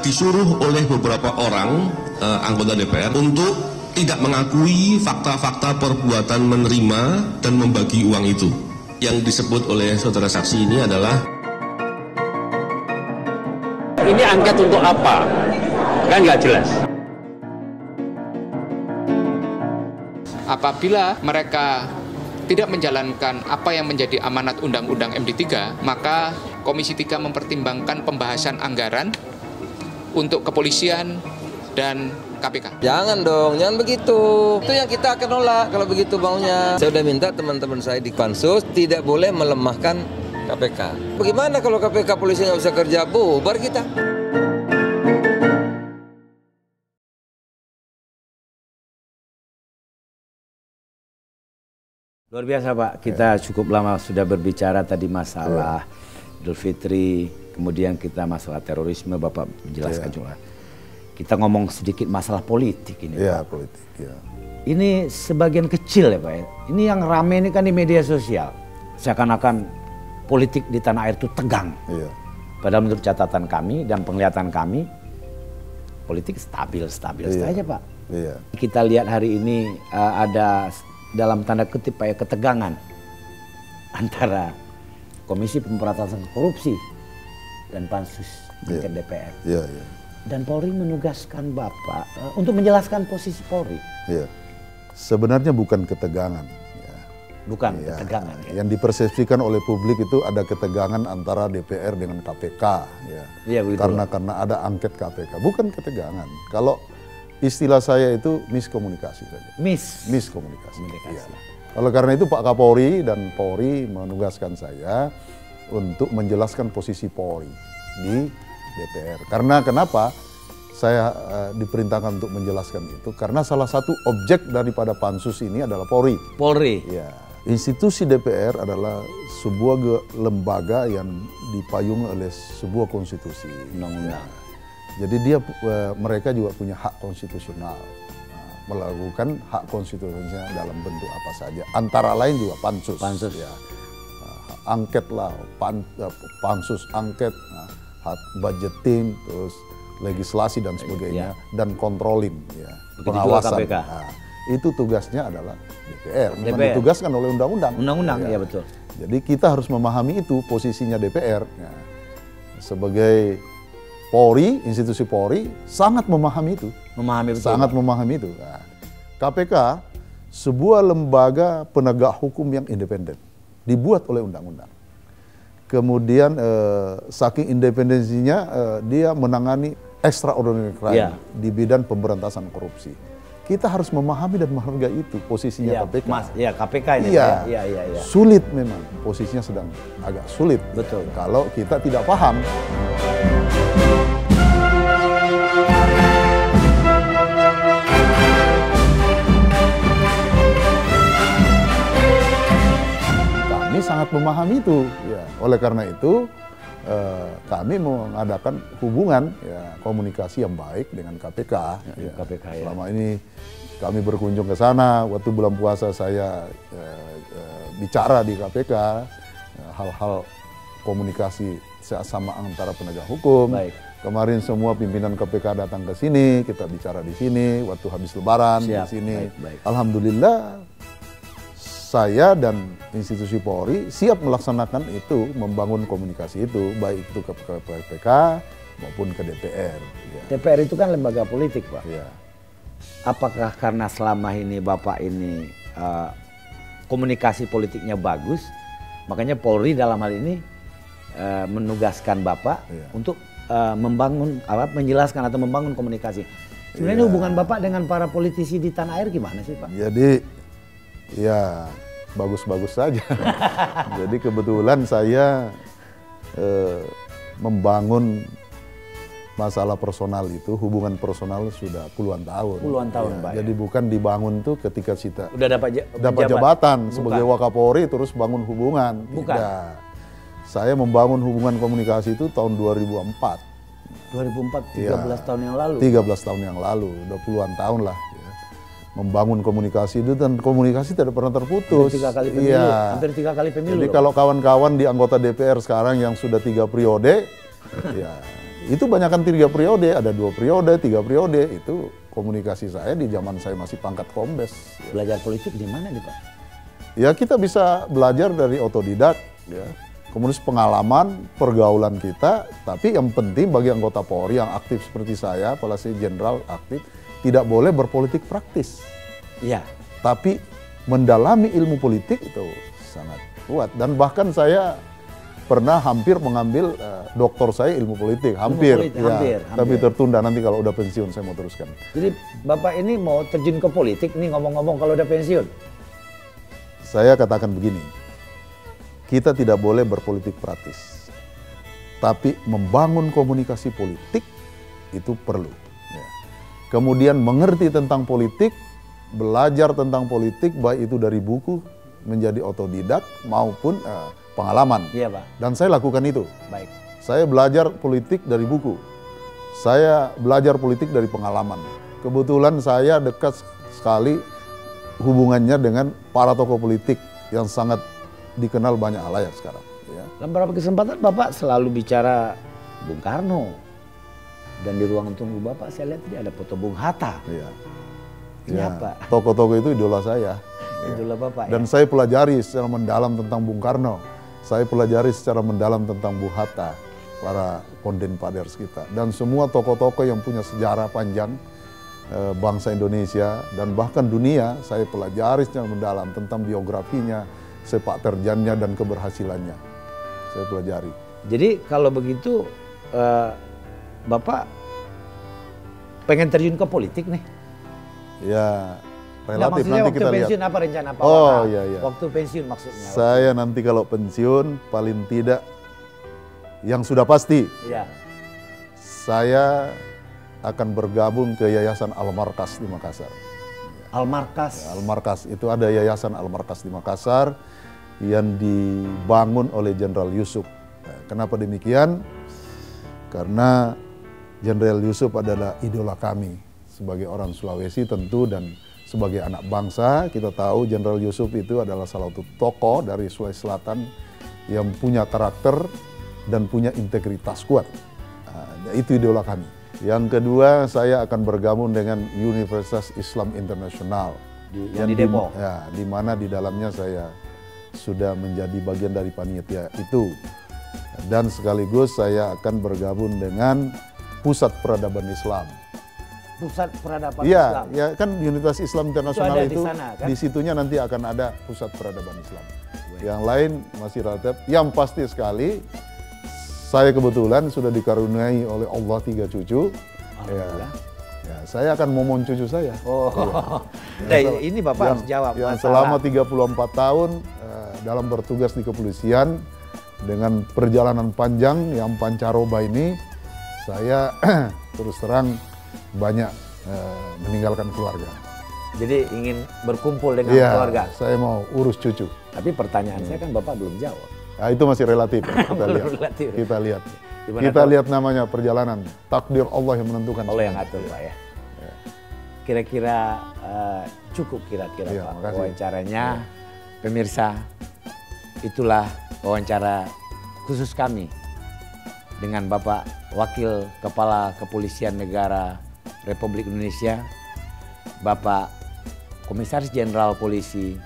disuruh oleh beberapa orang anggota DPR untuk tidak mengakui fakta-fakta perbuatan menerima dan membagi uang itu. Yang disebut oleh saudara saksi ini adalah, ini angket untuk apa? Kan nggak jelas. Apabila mereka tidak menjalankan apa yang menjadi amanat Undang-Undang MD3, maka Komisi 3 mempertimbangkan pembahasan anggaran untuk kepolisian dan KPK. Jangan dong, jangan begitu. Itu yang kita akan nolak kalau begitu maunya. Saya sudah minta teman-teman saya di Pansus tidak boleh melemahkan KPK. Bagaimana kalau KPK polisi nggak bisa kerja, bubar kita. Luar biasa Pak, kita cukup lama sudah berbicara tadi masalah Idul Fitri, kemudian kita masalah terorisme, Bapak menjelaskan juga. Kita ngomong sedikit masalah politik ini Pak. Politik, ya. Ini sebagian kecil ya Pak ya. Ini yang rame ini kan di media sosial. Seakan-akan politik di tanah air itu tegang. Iya. Padahal menurut catatan kami dan penglihatan kami, politik stabil saja Pak. Iya. Kita lihat hari ini ada dalam tanda kutip Pak ya, ketegangan antara Komisi Pemberantasan Korupsi dan Pansus angket DPR. Iya, iya. Dan Polri menugaskan Bapak untuk menjelaskan posisi Polri. Iya. Sebenarnya bukan ketegangan. Ya. Bukan Ya. ketegangan. Ya. Yang dipersepsikan oleh publik itu ada ketegangan antara DPR dengan KPK. Ya. Iya, begitu. Karena ada angket KPK. Bukan ketegangan. Kalau istilah saya itu miskomunikasi saja. Miskomunikasi. Ya. Oleh karena itu Pak Kapolri dan Polri menugaskan saya untuk menjelaskan posisi Polri di DPR. Karena kenapa saya diperintahkan untuk menjelaskan itu? Karena salah satu objek daripada pansus ini adalah Polri. Polri. Ya. Institusi DPR adalah sebuah lembaga yang dipayungi oleh sebuah konstitusi. Undang-undang. Jadi mereka juga punya hak konstitusional, melakukan hak konstitusionalnya dalam bentuk apa saja. Antara lain juga pansus. Pansus. Ya. Angket lah, pansus angket, budgeting, terus legislasi dan sebagainya, dan kontrolin, ya, pengawasan. Nah, itu tugasnya adalah DPR. Memang ditugaskan oleh undang-undang. Undang-undang, ya. ya betul. Jadi kita harus memahami itu posisinya DPR. Ya. Sebagai Polri, institusi Polri sangat memahami itu. Sangat memahami itu. Nah, KPK sebuah lembaga penegak hukum yang independen, dibuat oleh undang-undang. Kemudian saking independensinya dia menangani extraordinary crime di bidang pemberantasan korupsi. Kita harus memahami dan menghargai itu posisinya KPK. KPK ini. Iya. Sulit memang, posisinya sedang agak sulit. Betul. Kalau kita tidak paham. Kami sangat memahami itu. Ya. Oleh karena itu kami mengadakan hubungan komunikasi yang baik dengan KPK. Selama ini kami berkunjung ke sana. Waktu bulan puasa saya bicara di KPK hal-hal komunikasi sama antara penegak hukum. Baik. Kemarin semua pimpinan KPK datang ke sini, kita bicara di sini. Waktu habis Lebaran di sini. Baik. Alhamdulillah. Saya dan institusi Polri siap melaksanakan itu, membangun komunikasi itu, baik itu ke KPK maupun ke DPR. Ya. DPR itu kan lembaga politik Pak. Ya. Apakah karena selama ini Bapak ini komunikasi politiknya bagus, makanya Polri dalam hal ini menugaskan Bapak untuk membangun, menjelaskan atau membangun komunikasi. Sebenarnya hubungan Bapak dengan para politisi di tanah air gimana sih Pak? Jadi ya bagus-bagus saja. Jadi kebetulan saya membangun masalah personal itu, hubungan personal sudah puluhan tahun. Puluhan tahun Pak. Jadi bukan dibangun tuh ketika kita udah dapat jabatan sebagai Wakapolri terus bangun hubungan. Bukan. Tidak. Saya membangun hubungan komunikasi itu tahun 2004. 2004, 13 tahun yang lalu. 13 tahun yang lalu, udah puluhan tahun lah. Membangun komunikasi itu, dan komunikasi tidak pernah terputus. Hampir 3 kali pemilu. Jadi kalau kawan-kawan di anggota DPR sekarang yang sudah 3 periode, ya Itu banyakkan 3 periode, ada 2 periode, 3 periode. Itu komunikasi saya di zaman saya masih pangkat kombes. Belajar politik di mana nih Pak? Ya kita bisa belajar dari otodidak, ya. Kemudian pengalaman, pergaulan kita. Tapi yang penting bagi anggota Polri yang aktif seperti saya, Polisi Jenderal aktif, tidak boleh berpolitik praktis. Iya. Tapi mendalami ilmu politik itu sangat kuat. Dan bahkan saya pernah hampir mengambil doktor saya ilmu politik, hampir. Tapi tertunda, nanti kalau udah pensiun saya mau teruskan. Jadi Bapak ini mau terjun ke politik nih ngomong-ngomong kalau udah pensiun? Saya katakan begini, kita tidak boleh berpolitik praktis, tapi membangun komunikasi politik itu perlu. Ya. Kemudian mengerti tentang politik, belajar tentang politik, baik itu dari buku menjadi otodidak maupun pengalaman. Iya Pak. Dan saya lakukan itu. Baik. Saya belajar politik dari buku, saya belajar politik dari pengalaman. Kebetulan saya dekat sekali hubungannya dengan para tokoh politik yang sangat dikenal banyak halayak sekarang. Ya. Dalam beberapa kesempatan Bapak selalu bicara Bung Karno. Dan di ruang tunggu Bapak saya lihat tadi ada foto Bung Hatta. Iya. Ini Ya, apa? tokoh-tokoh itu idola saya. Idola Bapak Dan ya? saya pelajari secara mendalam tentang Bung Karno. Saya pelajari secara mendalam tentang Bung Hatta, para Ponden Paders kita. Dan semua tokoh-tokoh yang punya sejarah panjang, bangsa Indonesia dan bahkan dunia, saya pelajari secara mendalam tentang biografinya, sepak terjangnya dan keberhasilannya. Saya pelajari. Jadi kalau begitu Bapak pengen terjun ke politik nih? Ya, Nah, relatif maksudnya nanti waktu kita lihat. pensiun apa rencana Pak? Oh, iya, iya. Waktu pensiun maksudnya. Saya nanti kalau pensiun paling tidak yang sudah pasti Iya. saya akan bergabung ke Yayasan Al-Markas di Makassar. Al-Markas. Ya, Al-Markas itu ada Yayasan Al-Markas di Makassar yang dibangun oleh Jenderal Yusuf. Nah, kenapa demikian? Karena Jenderal Yusuf adalah idola kami sebagai orang Sulawesi tentu dan sebagai anak bangsa. Kita tahu Jenderal Yusuf itu adalah salah satu tokoh dari Sulawesi Selatan yang punya karakter dan punya integritas kuat. Nah, itu idola kami. Yang kedua, saya akan bergabung dengan Universitas Islam Internasional Yang di Depok. Ya, di mana di dalamnya saya sudah menjadi bagian dari panitia itu. Dan sekaligus saya akan bergabung dengan Pusat Peradaban Islam. Pusat Peradaban Iya, Islam. ya kan Universitas Islam Internasional ada di itu sana, kan? di situnya nanti akan ada Pusat Peradaban Islam. Yang lain masih relatif. Yang pasti sekali, saya kebetulan sudah dikaruniai oleh Allah 3 cucu. Alhamdulillah. Ya, saya akan momon cucu saya. Oh, nah, ini Bapak harus jawab. Yang masalah. selama 34 tahun dalam bertugas di kepolisian dengan perjalanan panjang yang pancaroba ini, saya terus terang banyak meninggalkan keluarga. Jadi ingin berkumpul dengan Iya, keluarga. saya mau urus cucu. Tapi pertanyaan saya kan Bapak belum jawab. Nah, itu masih relatif. Kita Belum lihat. relatif. Kita lihat. Gimana Kita kalau- lihat namanya perjalanan. Takdir Allah yang menentukan. Allah yang semuanya. atur Pak ya. Kira-kira cukup kira-kira Iya, Pak makasih. wawancaranya. Pemirsa, itulah wawancara khusus kami dengan Bapak Wakil Kepala Kepolisian Negara Republik Indonesia, Bapak Komisaris Jenderal Polisi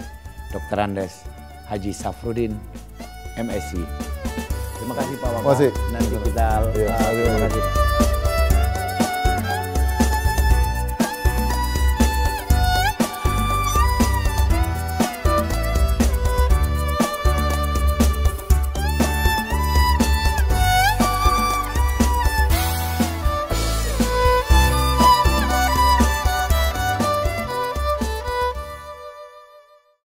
Dr. Andes Haji Safrudin, MSI. Terima kasih Pak Bapak. Terima kasih. Nanti kita Iya, terima kasih. terima kasih.